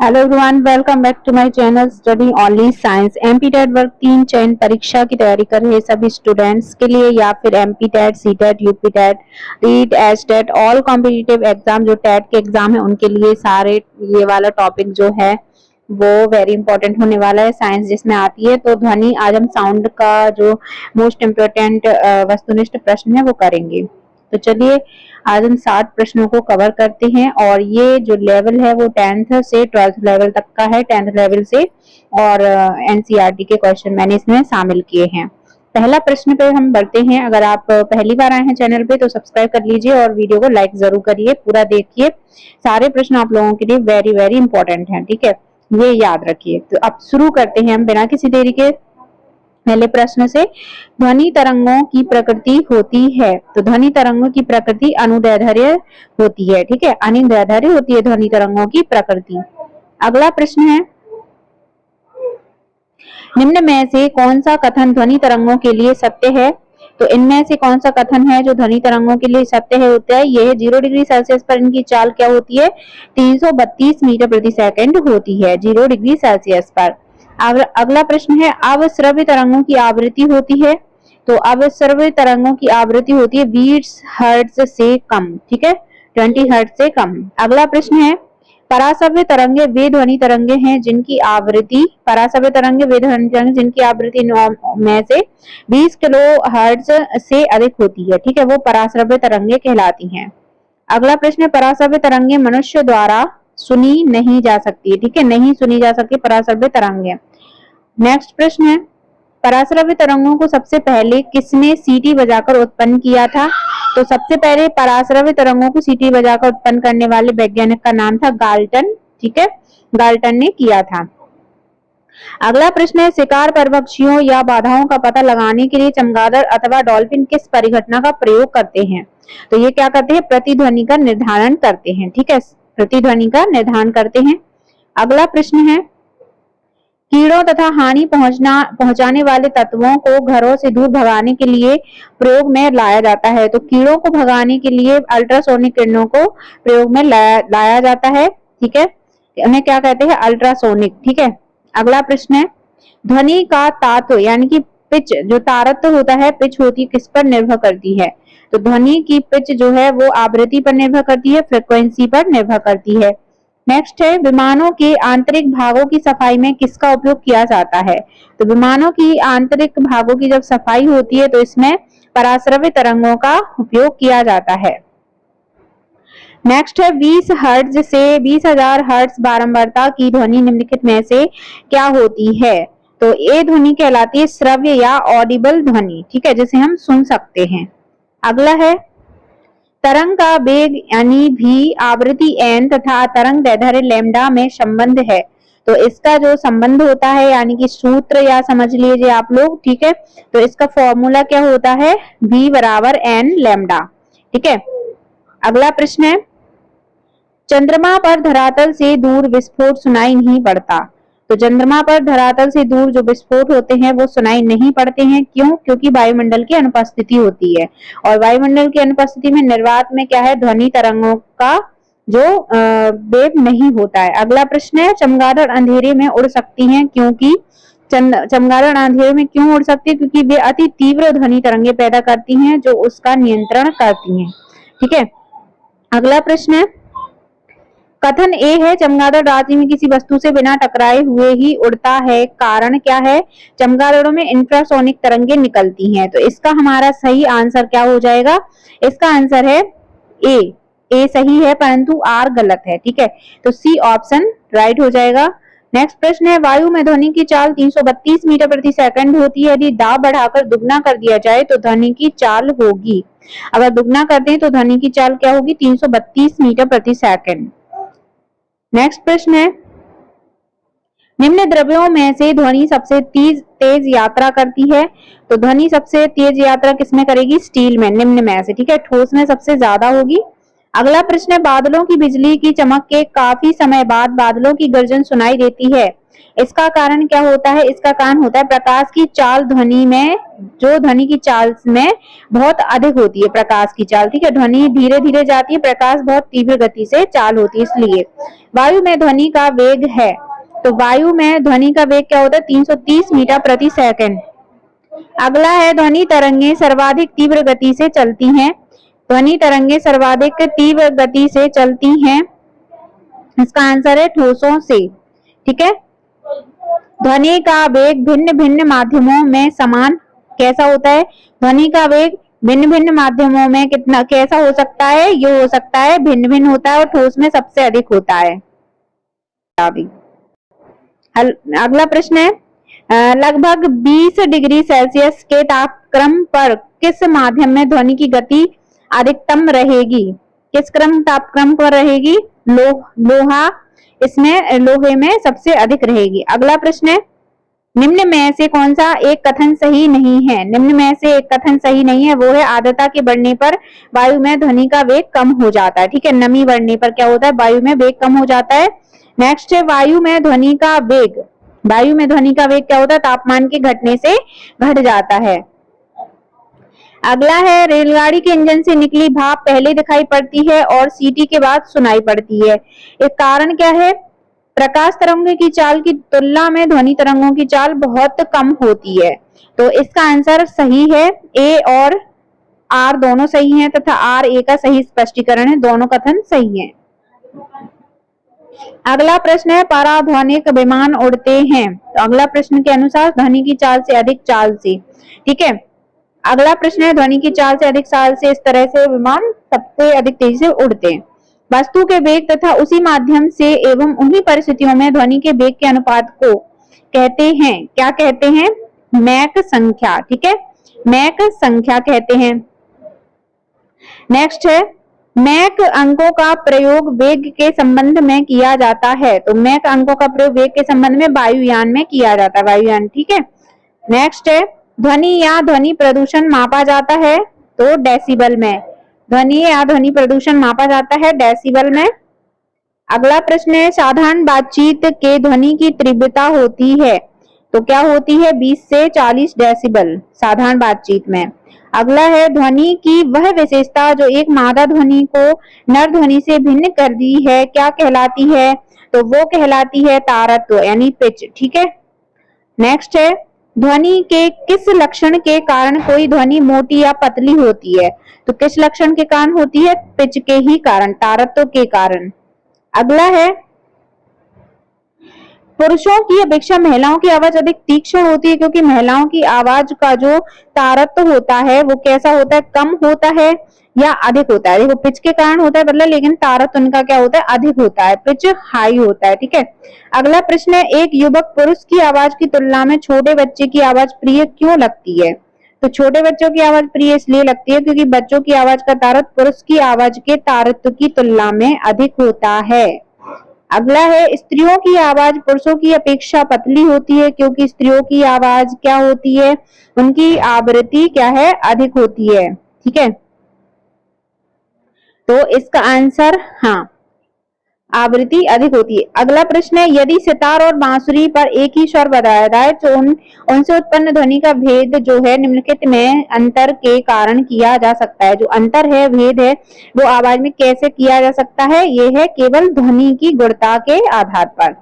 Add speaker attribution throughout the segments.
Speaker 1: Hello everyone, welcome back to my channel study only science. MP TET वर्ग 3 चयन परीक्षा की तैयारी कर रहे सभी स्टूडेंट्स के लिए या फिर MP TET, C TET, UP TET, REET, H TET, all competitive exam जो टेट के एग्जाम है उनके लिए सारे ये वाला टॉपिक जो है वो वेरी इंपॉर्टेंट होने वाला है। साइंस जिसमें आती है तो ध्वनि, आज हम साउंड का जो मोस्ट इम्पोर्टेंट वस्तुनिष्ठ प्रश्न है वो करेंगे। तो चलिए आज हम 60 प्रश्नों को कवर करते हैं और ये जो लेवल है वो 10th से 12th लेवल तक का है, 10th लेवल से, और एनसीईआरटी के क्वेश्चन मैंने इसमें शामिल किए हैं। पहला प्रश्न पे हम बढ़ते हैं। अगर आप पहली बार आए हैं चैनल पे तो सब्सक्राइब कर लीजिए और वीडियो को लाइक जरूर करिए, पूरा देखिए। सारे प्रश्न आप लोगों के लिए वेरी वेरी इंपॉर्टेंट हैं, ठीक है, ये याद रखिए। तो अब शुरू करते हैं हम बिना किसी देरी के पहले प्रश्न से। ध्वनि तरंगों की प्रकृति होती है, तो ध्वनि तरंगों की प्रकृति अनुदैर्ध्य होती है, ठीक है, अनुदैर्ध्य होती है ध्वनि तरंगों की प्रकृति। अगला प्रश्न है, निम्न में से कौन सा कथन ध्वनि तरंगों के लिए सत्य है? तो इनमें से कौन सा कथन है जो ध्वनि तरंगों के लिए सत्य है होता है? यह 0 डिग्री सेल्सियस पर इनकी चाल क्या होती है? 332 मीटर प्रति सेकंड होती है 0 डिग्री सेल्सियस पर। अगला प्रश्न है, अवश्रव्य तरंगों की आवृत्ति होती है, तो अवश्रव्य तरंगों की आवृत्ति होती है 20 हर्ट्ज से कम, ठीक है, 20 हर्ट्ज से कम। अगला प्रश्न है, पराश्रव्य तरंगे वे ध्वनि तरंगे हैं जिनकी आवृत्ति, पराश्रव्य तरंगे वे ध्वनि तरंगे जिनकी आवृत्ति 9 में से 20 किलो हर्ट्ज से अधिक होती है, ठीक है, वो पराश्रव्य तरंगे कहलाती हैं। अगला प्रश्न है, पराश्रव्य तरंगे मनुष्य द्वारा सुनी नहीं जा सकती, ठीक है, नहीं सुनी जा सकती पराश्रव्य तरंगे। नेक्स्ट प्रश्न है, पराश्रव्य तरंगों को सबसे पहले किसने सीटी बजाकर उत्पन्न किया था? तो सबसे पहले पराश्रव्य तरंगों को सीटी बजाकर उत्पन्न करने वाले वैज्ञानिक का नाम था गाल्टन, ठीक है, गाल्टन ने किया था। अगला प्रश्न है, शिकार परभक्षियों या बाधाओं का पता लगाने के लिए चमगादड़ अथवा डॉल्फिन किस परिघटना का प्रयोग करते हैं? तो ये क्या करते हैं? प्रतिध्वनि का निर्धारण करते हैं, ठीक है, प्रतिध्वनि का निर्धारण करते हैं। अगला प्रश्न है, कीड़ों तथा हानि पहुंचाने वाले तत्वों को घरों से दूर भगाने के लिए प्रयोग में लाया जाता है, तो कीड़ों को भगाने के लिए अल्ट्रासोनिक किरणों को प्रयोग में लाया जाता है, ठीक है, उन्हें क्या कहते हैं? अल्ट्रासोनिक, ठीक है। अगला प्रश्न है, ध्वनि का तात्व यानी कि पिच, जो तारत्व होता है, पिच होती है किस पर निर्भर करती है? तो ध्वनि की पिच जो है वो आवृत्ति पर निर्भर करती है, फ्रीक्वेंसी पर निर्भर करती है। नेक्स्ट है, विमानों के आंतरिक भागों की सफाई में किसका उपयोग किया जाता है? तो विमानों की आंतरिक भागों की जब सफाई होती है तो इसमें पराश्रव्य तरंगों का उपयोग किया जाता है। नेक्स्ट है, 20 हर्ट्ज से 20,000 हर्ट्ज बारंबारता की ध्वनि निम्नलिखित में से क्या होती है? तो ये ध्वनि कहलाती है श्रव्य या ऑडिबल ध्वनि, ठीक है, जिसे हम सुन सकते हैं। अगला है, तरंग का वेग यानी भी आवृत्ति n तथा तरंग दैर्ध्य लैम्डा में संबंध है, तो इसका जो संबंध होता है यानी कि सूत्र या समझ लीजिए आप लोग, ठीक है, तो इसका फॉर्मूला क्या होता है? v बराबर n लैम्डा, ठीक है। अगला प्रश्न है, चंद्रमा पर धरातल से दूर विस्फोट सुनाई नहीं पड़ता, तो चंद्रमा पर धरातल से दूर जो विस्फोट होते हैं वो सुनाई नहीं पड़ते हैं, क्यों? क्योंकि वायुमंडल की अनुपस्थिति होती है, और वायुमंडल की अनुपस्थिति में निर्वात में क्या है? ध्वनि तरंगों का जो वेव नहीं होता है। अगला प्रश्न है, चमगादड़ अंधेरे में उड़ सकती हैं क्योंकि चमगादड़ अंधेरे में क्यों उड़ सकती है? क्योंकि वे अति तीव्र ध्वनि तरंगे पैदा करती हैं जो उसका नियंत्रण करती हैं, ठीक है। अगला प्रश्न है, कथन ए है, चमगादड़ रात्रि में किसी वस्तु से बिना टकराए हुए ही उड़ता है, कारण क्या है? चमगादड़ों में इंफ्रासोनिक तरंगे निकलती हैं, तो इसका हमारा सही आंसर क्या हो जाएगा? इसका आंसर है ए सही है परंतु आर गलत है, ठीक है, तो सी ऑप्शन राइट हो जाएगा। नेक्स्ट प्रश्न है, वायु में ध्वनि की चाल 332 मीटर प्रति सेकंड होती है, यदि दाब बढ़ाकर दुगना कर दिया जाए तो ध्वनि की चाल होगी, अगर दुगना कर दें तो ध्वनि की चाल क्या होगी? 332 मीटर प्रति सेकंड। नेक्स्ट प्रश्न है, निम्न द्रव्यों में से ध्वनि सबसे तेज यात्रा करती है, तो ध्वनि सबसे तेज यात्रा किसमें करेगी? स्टील में, निम्न में से, ठीक है, ठोस में सबसे ज्यादा होगी। अगला प्रश्न है, बादलों की बिजली की चमक के काफी समय बाद बादलों की गर्जन सुनाई देती है, इसका कारण क्या होता है? इसका कारण होता है प्रकाश की चाल ध्वनि में, जो ध्वनि की चाल में बहुत अधिक होती है प्रकाश की चाल, ठीक है। ध्वनि धीरे धीरे जाती है, प्रकाश बहुत तीव्र गति से चाल होती है, इसलिए। वायु में ध्वनि का वेग है, तो वायु में ध्वनि का वेग क्या होता है? 330 मीटर प्रति सेकंड। अगला है ध्वनि तरंगे सर्वाधिक तीव्र गति से चलती हैं। ध्वनि तरंगे सर्वाधिक तीव्र गति से चलती हैं, इसका आंसर है ठोसों से, ठीक है। ध्वनि का वेग भिन्न भिन्न माध्यमों में समान कैसा होता है? ध्वनि का वेग भिन्न भिन्न माध्यमों में कितना कैसा हो सकता है? ये हो सकता है भिन्न भिन्न होता है और ठोस में सबसे अधिक होता है। अगला प्रश्न है लगभग 20 डिग्री सेल्सियस के तापक्रम पर किस माध्यम में ध्वनि की गति अधिकतम रहेगी? किस तापक्रम पर रहेगी? लोहा, इसमें लोहे में सबसे अधिक रहेगी। अगला प्रश्न है निम्न में से कौन सा एक कथन सही नहीं है? निम्न में से एक कथन सही नहीं है, वो है आर्द्रता के बढ़ने पर वायु में ध्वनि का वेग कम हो जाता है, ठीक है। नमी बढ़ने पर क्या होता है? वायु में वेग कम हो जाता है। नेक्स्ट है वायु में ध्वनि का वेग, वायु में ध्वनि का वेग क्या होता है? तापमान के घटने से घट जाता है। अगला है रेलगाड़ी के इंजन से निकली भाप पहले दिखाई पड़ती है और सीटी के बाद सुनाई पड़ती है, एक कारण क्या है? प्रकाश तरंगों की चाल की तुलना में ध्वनि तरंगों की चाल बहुत कम होती है, तो इसका आंसर सही है। ए और आर दोनों सही हैं तथा आर ए का सही स्पष्टीकरण है, दोनों कथन सही हैं। अगला प्रश्न है पराध्वनिक विमान उड़ते हैं, तो अगला प्रश्न के अनुसार ध्वनि की चाल से अधिक चाल से, ठीक है। अगला प्रश्न है ध्वनि की चाल से अधिक चाल से, इस तरह से विमान सबसे अधिक तेजी से उड़ते हैं। वस्तु के वेग तथा उसी माध्यम से एवं उन्हीं परिस्थितियों में ध्वनि के वेग के अनुपात को कहते हैं, क्या कहते हैं? मैक संख्या, ठीक है, मैक संख्या कहते हैं। नेक्स्ट है मैक अंकों का प्रयोग वेग के संबंध में किया जाता है, तो मैक अंकों का प्रयोग वेग के संबंध में वायुयान में किया जाता है, वायुयान, ठीक है। नेक्स्ट है ध्वनि या ध्वनि प्रदूषण मापा जाता है, तो डेसिबल में, ध्वनि या ध्वनि प्रदूषण मापा जाता है डेसिबल में। अगला प्रश्न है साधारण बातचीत के ध्वनि की तीव्रता होती है, तो क्या होती है? 20 से 40 डेसिबल साधारण बातचीत में। अगला है ध्वनि की वह विशेषता जो एक मादा ध्वनि को नर ध्वनि से भिन्न कर दी है, क्या कहलाती है? तो वो कहलाती है तारत्व यानी पिच, ठीक है। नेक्स्ट है ध्वनि के किस लक्षण के कारण कोई ध्वनि मोटी या पतली होती है, तो किस लक्षण के कारण होती है? पिच के ही कारण, तारत्व के कारण। अगला है पुरुषों की अपेक्षा महिलाओं की आवाज अधिक तीक्ष्ण होती है, क्योंकि महिलाओं की आवाज का जो तारत्व होता है वो कैसा होता है? कम होता है या अधिक होता है? देखो पिच के कारण होता है बदला, लेकिन तारत्व उनका क्या होता है? अधिक होता है, पिच हाई होता है, ठीक है। अगला प्रश्न है एक युवक पुरुष की आवाज की तुलना में छोटे बच्चे की आवाज प्रिय क्यों लगती है? तो छोटे बच्चों की आवाज प्रिय इसलिए लगती है क्योंकि बच्चों की आवाज का तारत्व पुरुष की आवाज के तारत्व की तुलना में अधिक होता है। अगला है स्त्रियों की आवाज पुरुषों की अपेक्षा पतली होती है, क्योंकि स्त्रियों की आवाज क्या होती है? उनकी आवृत्ति क्या है? अधिक होती है, ठीक है। तो इसका आंसर हाँ, आवृत्ति अधिक होती है। अगला प्रश्न है यदि सितार और बांसुरी पर एक ही स्वर बजाया जाए तो उनसे उत्पन्न ध्वनि का भेद जो है निम्नलिखित में अंतर के कारण किया जा सकता है। जो अंतर है, भेद है, वो आवाज में कैसे किया जा सकता है? ये है केवल ध्वनि की गुणता के आधार पर।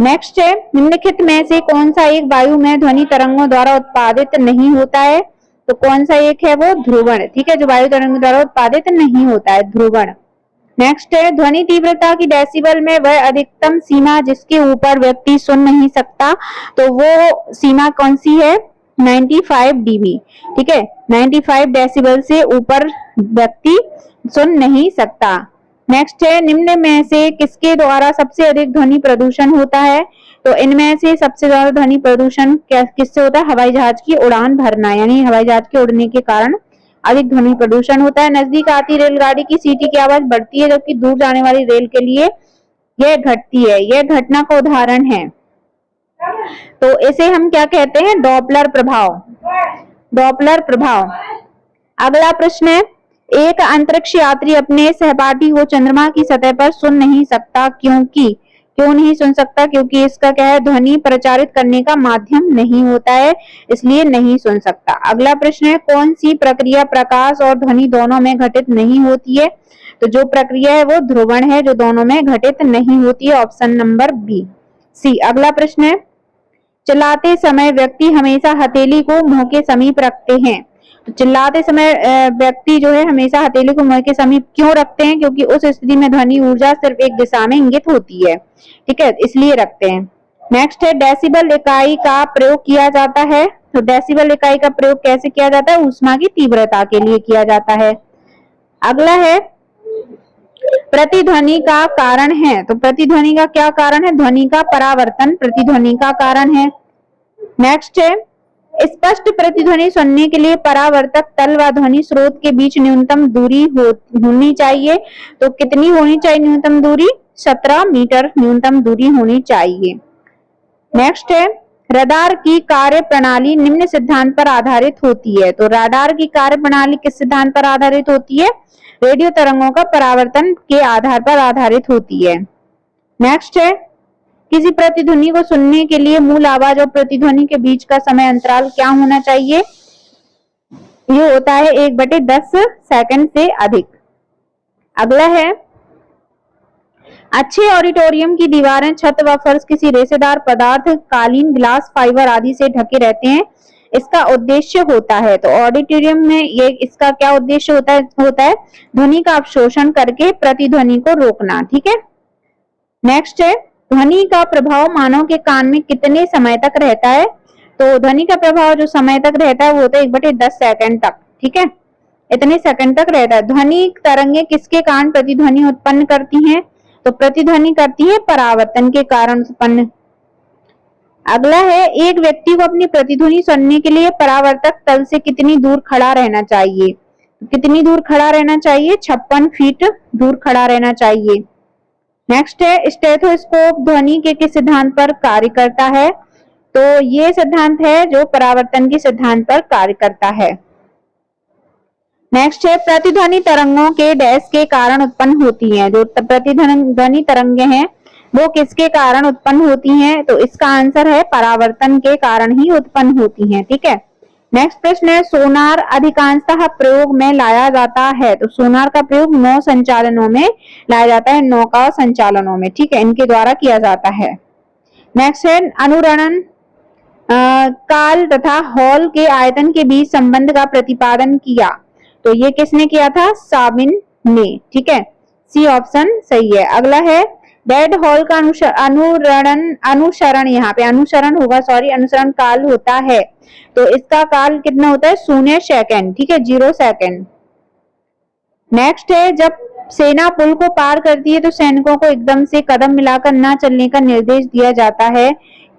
Speaker 1: नेक्स्ट है निम्नलिखित में से कौन सा एक वायु में ध्वनि तरंगों द्वारा उत्पादित नहीं होता है? तो कौन सा एक है? वो ध्रुवण, ठीक है, जो वायु तरंगों द्वारा उत्पादित नहीं होता है, ध्रुवण। नेक्स्ट है ध्वनि तीव्रता की डेसिबल में वह अधिकतम सीमा जिसके ऊपर व्यक्ति सुन नहीं सकता, तो वो सीमा कौन सी है? 95 डीबी, ठीक है, 95 डेसिबल से ऊपर व्यक्ति सुन नहीं सकता। नेक्स्ट है निम्न में से किसके द्वारा सबसे अधिक ध्वनि प्रदूषण होता है? तो इनमें से सबसे ज्यादा ध्वनि प्रदूषण किससे होता है? हवाई जहाज की उड़ान भरना, यानी हवाई जहाज के उड़ने के कारण अधिक ध्वनि प्रदूषण होता है। नजदीक आती रेलगाड़ी की सीटी की आवाज बढ़ती है, जबकि दूर जाने वाली रेल के लिए यह घटती है। यह घटना का उदाहरण है, तो इसे हम क्या कहते हैं? डॉपलर प्रभाव, डॉपलर प्रभाव। अगला प्रश्न है एक अंतरिक्ष यात्री अपने सहपाठी को चंद्रमा की सतह पर सुन नहीं सकता, क्योंकि क्यों नहीं सुन सकता? क्योंकि इसका क्या है, ध्वनि प्रचारित करने का माध्यम नहीं होता है, इसलिए नहीं सुन सकता। अगला प्रश्न है, कौन सी प्रक्रिया प्रकाश और ध्वनि दोनों में घटित नहीं होती है? तो जो प्रक्रिया है वो ध्रुवण है, जो दोनों में घटित नहीं होती है। ऑप्शन नंबर बी, सी। अगला प्रश्न है, चिल्लाते समय व्यक्ति हमेशा हथेली को मुंह के समीप रखते हैं। तो चिल्लाते समय व्यक्ति जो है हमेशा हथेली को मुंह के समीप क्यों रखते हैं? क्योंकि उस स्थिति में ध्वनि ऊर्जा सिर्फ एक दिशा में इंगित होती है, ठीक है, इसलिए रखते हैं। नेक्स्ट है, डेसिबल इकाई का प्रयोग किया जाता है। तो डेसिबल इकाई का प्रयोग कैसे किया जाता है? ऊष्मा की तीव्रता के लिए किया जाता है। अगला है, प्रतिध्वनि का कारण है। तो प्रतिध्वनि का क्या कारण है? ध्वनि का परावर्तन प्रतिध्वनि का कारण है। नेक्स्ट है, स्पष्ट प्रतिध्वनि सुनने के लिए परावर्तक तल व ध्वनि स्रोत के बीच न्यूनतम दूरी होनी चाहिए। तो कितनी होनी चाहिए न्यूनतम दूरी? 17 मीटर न्यूनतम दूरी होनी चाहिए। नेक्स्ट है, रडार की कार्य प्रणाली निम्न सिद्धांत पर आधारित होती है। तो रडार की कार्य प्रणाली किस सिद्धांत पर आधारित होती है? रेडियो तरंगों का परावर्तन के आधार पर आधारित होती है। नेक्स्ट है, किसी प्रतिध्वनि को सुनने के लिए मूल आवाज और प्रतिध्वनि के बीच का समय अंतराल क्या होना चाहिए? ये होता है 1/10 सेकंड से अधिक। अगला है, अच्छे ऑडिटोरियम की दीवारें, छत व फर्श किसी रेशेदार पदार्थ, कालीन, ग्लास, फाइबर आदि से ढके रहते हैं। इसका उद्देश्य होता है, तो ऑडिटोरियम में ये इसका क्या उद्देश्य होता है ध्वनि का अवशोषण करके प्रतिध्वनि को रोकना, ठीक है। नेक्स्ट है, ध्वनि का प्रभाव मानव के कान में कितने समय तक रहता है? तो ध्वनि का प्रभाव जो समय तक रहता है वो होता है 1/10 सेकंड तक, ठीक है, इतने सेकंड तक रहता है। ध्वनि तरंगे किसके कारण प्रतिध्वनि उत्पन्न करती हैं? तो प्रतिध्वनि करती है परावर्तन के कारण उत्पन्न। अगला है, एक व्यक्ति को अपनी प्रतिध्वनि सुनने के लिए परावर्तक तल से कितनी दूर खड़ा रहना चाहिए? कितनी दूर खड़ा रहना चाहिए? 56 फीट दूर खड़ा रहना चाहिए। नेक्स्ट है, स्टेथोस्कोप ध्वनि के किस सिद्धांत पर कार्य करता है? तो ये सिद्धांत है जो परावर्तन के सिद्धांत पर कार्य करता है। नेक्स्ट है, प्रतिध्वनि तरंगों के डैश के कारण उत्पन्न होती हैं। जो प्रतिध्वनि तरंगे हैं वो किसके कारण उत्पन्न होती हैं? तो इसका आंसर है परावर्तन के कारण ही उत्पन्न होती हैं, ठीक है। नेक्स्ट प्रश्न है, सोनार अधिकांशतः प्रयोग में लाया जाता है। तो सोनार का प्रयोग नौ संचालनों में लाया जाता है, नौका संचालनों में, ठीक है, इनके द्वारा किया जाता है। नेक्स्ट है, अनुरणन काल तथा हॉल के आयतन के बीच संबंध का प्रतिपादन किया। तो ये किसने किया था? साबिन ने, ठीक है, सी ऑप्शन सही है। अगला है, डेड हॉल का अनुसरण यहाँ पे अनुसरण होगा, सॉरी, अनुसरण काल होता है। तो इसका काल कितना होता है? 0 सेकंड, ठीक है, 0 सेकंड। नेक्स्ट है, जब सेना पुल को पार करती है तो सैनिकों को एकदम से कदम मिलाकर ना चलने का निर्देश दिया जाता है।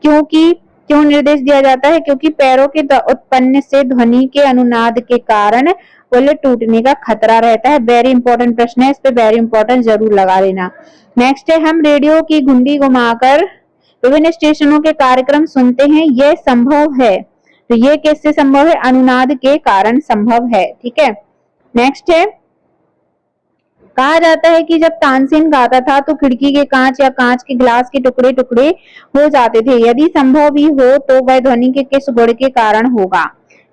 Speaker 1: क्यों निर्देश दिया जाता है? क्योंकि पैरों के उत्पन्न से ध्वनि के अनुनाद के कारण पुल टूटने का खतरा रहता है। वेरी इंपॉर्टेंट प्रश्न है, इस पे वेरी इंपॉर्टेंट जरूर लगा लेना। नेक्स्ट है, हम रेडियो की घुंडी घुमाकर विभिन्न स्टेशनों के कार्यक्रम सुनते हैं, यह संभव है। तो ये किससे संभव है? अनुनाद के कारण संभव है, ठीक है। नेक्स्ट है, कहा जाता है कि जब तानसेन गाता था तो खिड़की के कांच या कांच के ग्लास के टुकड़े टुकड़े हो जाते थे। यदि संभव भी हो तो वह ध्वनि के किस गुण के कारण होगा?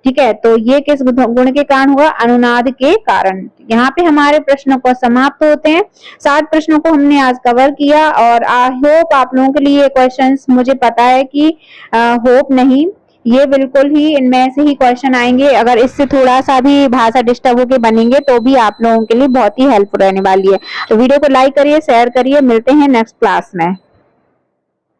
Speaker 1: ठीक है, तो ये किस गुण के कारण होगा? अनुनाद के कारण। यहाँ पे हमारे प्रश्नों को समाप्त होते हैं। 7 प्रश्नों को हमने आज कवर किया और आई होप आप लोगों के लिए क्वेश्चंस, मुझे पता है कि होप नहीं, ये बिल्कुल ही इनमें से ही क्वेश्चन आएंगे। अगर इससे थोड़ा सा भी भाषा डिस्टर्ब होके बनेंगे तो भी आप लोगों के लिए बहुत ही हेल्पफुल रहने वाली है। तो वीडियो को लाइक करिए, शेयर करिए, मिलते हैं नेक्स्ट क्लास में।